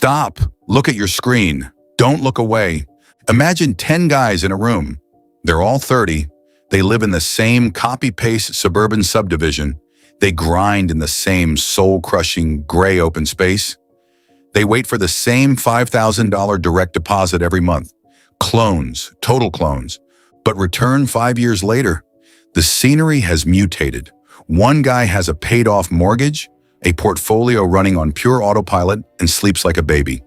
Stop. Look at your screen. Don't look away. Imagine 10 guys in a room. They're all 30. They live in the same copy-paste suburban subdivision. They grind in the same soul-crushing gray open space. They wait for the same $5,000 direct deposit every month. Clones, total clones. But return 5 years later, the scenery has mutated. One guy has a paid-off mortgage, a portfolio running on pure autopilot, and sleeps like a baby.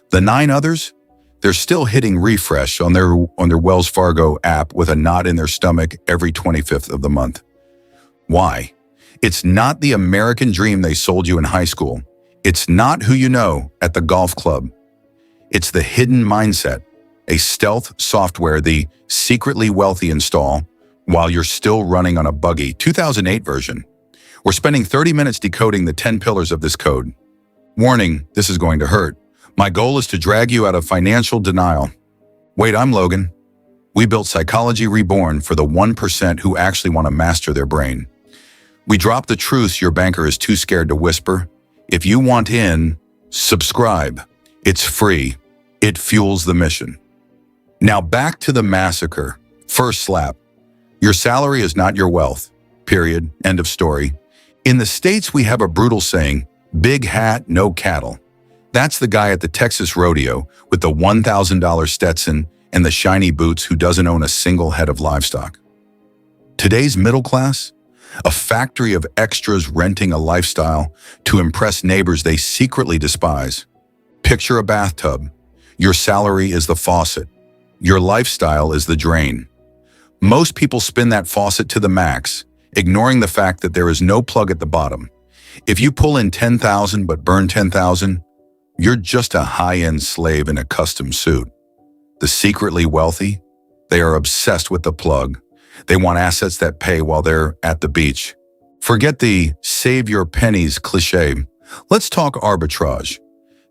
The 9 others? They're still hitting refresh on their Wells Fargo app with a knot in their stomach every 25th of the month. Why? It's not the American dream they sold you in high school. It's not who you know at the golf club. It's the hidden mindset, a stealth software the secretly wealthy install while you're still running on a buggy 2008 version. We're spending 30 minutes decoding the 10 pillars of this code. Warning, this is going to hurt. My goal is to drag you out of financial denial. Wait, I'm Logan. We built Psychology Reborn for the 1% who actually want to master their brain. We drop the truths your banker is too scared to whisper. If you want in, subscribe. It's free. It fuels the mission. Now back to the massacre. First slap. Your salary is not your wealth. Period. End of story. In the States, we have a brutal saying, big hat, no cattle. That's the guy at the Texas rodeo with the $1,000 Stetson and the shiny boots who doesn't own a single head of livestock. Today's middle class? A factory of extras renting a lifestyle to impress neighbors they secretly despise. Picture a bathtub. Your salary is the faucet. Your lifestyle is the drain. Most people spin that faucet to the max, ignoring the fact that there is no plug at the bottom. If you pull in 10,000 but burn 10,000, you're just a high-end slave in a custom suit. The secretly wealthy? They are obsessed with the plug. They want assets that pay while they're at the beach. Forget the save your pennies cliche. Let's talk arbitrage.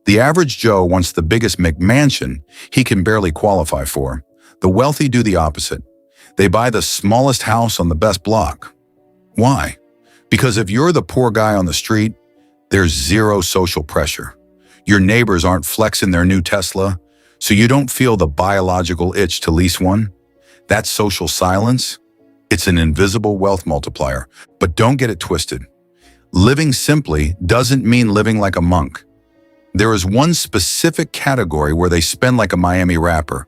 The average Joe wants the biggest McMansion he can barely qualify for. The wealthy do the opposite. They buy the smallest house on the best block. Why? Because if you're the poor guy on the street, there's zero social pressure. Your neighbors aren't flexing their new Tesla, so you don't feel the biological itch to lease one. That social silence, it's an invisible wealth multiplier. But don't get it twisted. Living simply doesn't mean living like a monk. There is one specific category where they spend like a Miami rapper,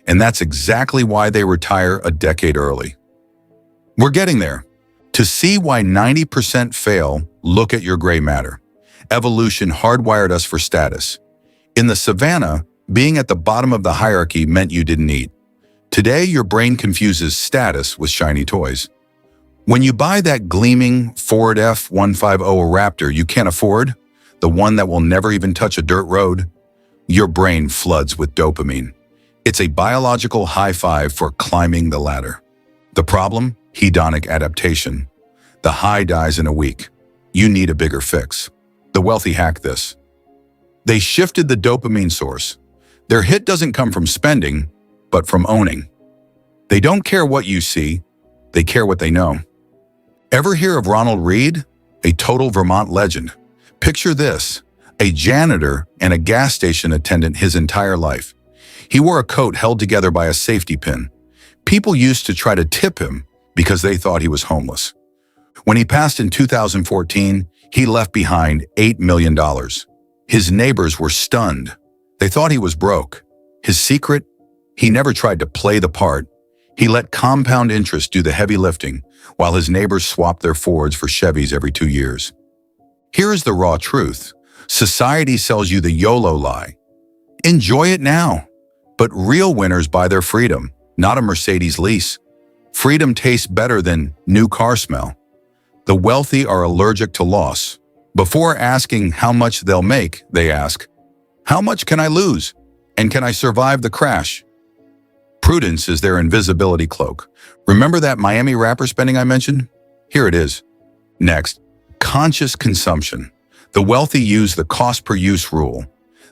and that's exactly why they retire a decade early. We're getting there. To see why 90% fail, look at your gray matter. Evolution hardwired us for status. In the savannah, being at the bottom of the hierarchy meant you didn't eat. Today, your brain confuses status with shiny toys. When you buy that gleaming Ford F-150 Raptor you can't afford, the one that will never even touch a dirt road, your brain floods with dopamine. It's a biological high five for climbing the ladder. The problem? Hedonic adaptation. The high dies in a week. You need a bigger fix. The wealthy hack this. They shifted the dopamine source. Their hit doesn't come from spending, but from owning. They don't care what you see, they care what they know. Ever hear of Ronald Reed? A total Vermont legend. Picture this, a janitor and a gas station attendant his entire life. He wore a coat held together by a safety pin. People used to try to tip him because they thought he was homeless. When he passed in 2014, he left behind $8 million. His neighbors were stunned. They thought he was broke. His secret? He never tried to play the part. He let compound interest do the heavy lifting, while his neighbors swapped their Fords for Chevys every 2 years. Here is the raw truth. Society sells you the YOLO lie. Enjoy it now. But real winners buy their freedom, not a Mercedes lease. Freedom tastes better than new car smell. The wealthy are allergic to loss. Before asking how much they'll make, they ask, how much can I lose? And can I survive the crash? Prudence is their invisibility cloak. Remember that Miami rapper spending I mentioned? Here it is. Next, conscious consumption. The wealthy use the cost per use rule.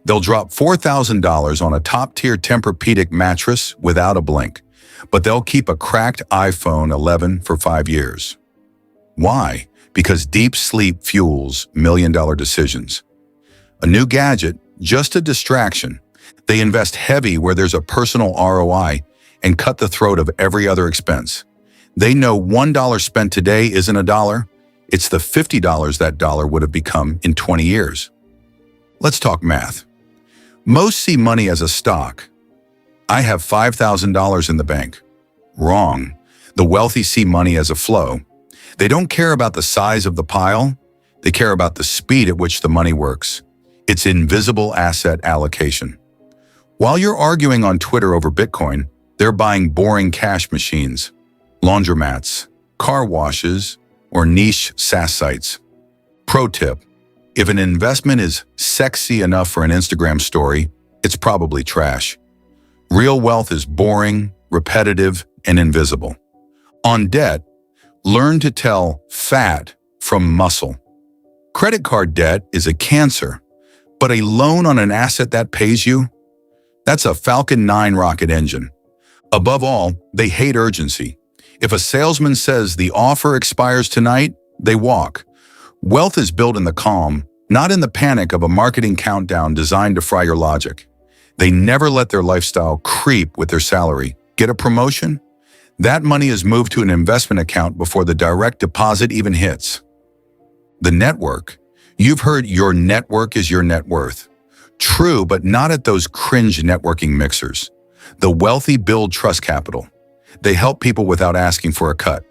They'll drop $4,000 on a top-tier Tempur-Pedic mattress without a blink, but they'll keep a cracked iPhone 11 for 5 years. Why? Because deep sleep fuels million-dollar decisions. A new gadget, just a distraction. They invest heavy where there's a personal ROI and cut the throat of every other expense. They know $1 spent today isn't a dollar. It's the $50 that dollar would have become in 20 years. Let's talk math. Most see money as a stock. I have $5,000 in the bank. Wrong. The wealthy see money as a flow. They don't care about the size of the pile. They care about the speed at which the money works. It's invisible asset allocation. While you're arguing on Twitter over Bitcoin, they're buying boring cash machines, laundromats, car washes, or niche SaaS sites. Pro tip: if an investment is sexy enough for an Instagram story, it's probably trash. Real wealth is boring, repetitive, and invisible. On debt, learn to tell fat from muscle. Credit card debt is a cancer, but a loan on an asset that pays you? That's a Falcon 9 rocket engine. Above all, they hate urgency. If a salesman says the offer expires tonight, they walk. Wealth is built in the calm, not in the panic of a marketing countdown designed to fry your logic. They never let their lifestyle creep with their salary. Get a promotion? That money is moved to an investment account before the direct deposit even hits. The network. You've heard your network is your net worth. True, but not at those cringe networking mixers. The wealthy build trust capital. They help people without asking for a cut.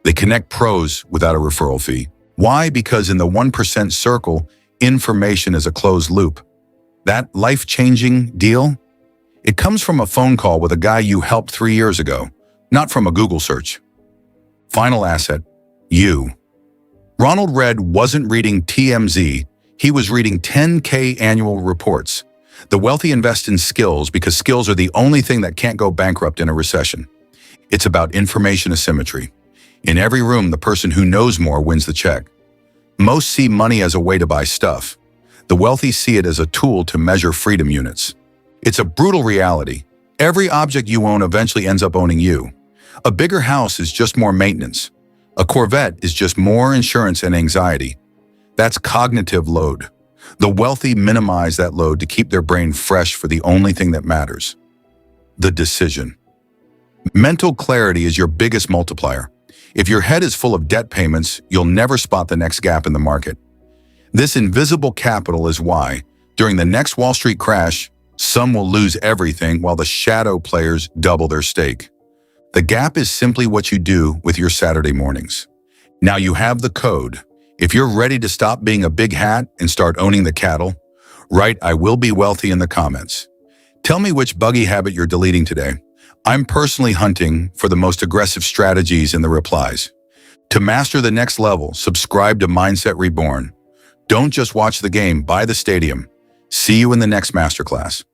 They connect pros without a referral fee. Why? Because in the 1% circle, information is a closed loop. That life-changing deal? It comes from a phone call with a guy you helped 3 years ago, not from a Google search. Final asset, you. Ronald Read wasn't reading TMZ, he was reading 10K annual reports. The wealthy invest in skills because skills are the only thing that can't go bankrupt in a recession. It's about information asymmetry. In every room, the person who knows more wins the check. Most see money as a way to buy stuff. The wealthy see it as a tool to measure freedom units. It's a brutal reality. Every object you own eventually ends up owning you. A bigger house is just more maintenance. A Corvette is just more insurance and anxiety. That's cognitive load. The wealthy minimize that load to keep their brain fresh for the only thing that matters: the decision. Mental clarity is your biggest multiplier. If your head is full of debt payments, you'll never spot the next gap in the market. This invisible capital is why, during the next Wall Street crash, some will lose everything while the shadow players double their stake. The gap is simply what you do with your Saturday mornings. Now you have the code. If you're ready to stop being a big hat and start owning the cattle, write "I will be wealthy" in the comments. Tell me which buggy habit you're deleting today. I'm personally hunting for the most aggressive strategies in the replies. To master the next level, subscribe to Mindset Reborn. Don't just watch the game, buy the stadium. See you in the next masterclass.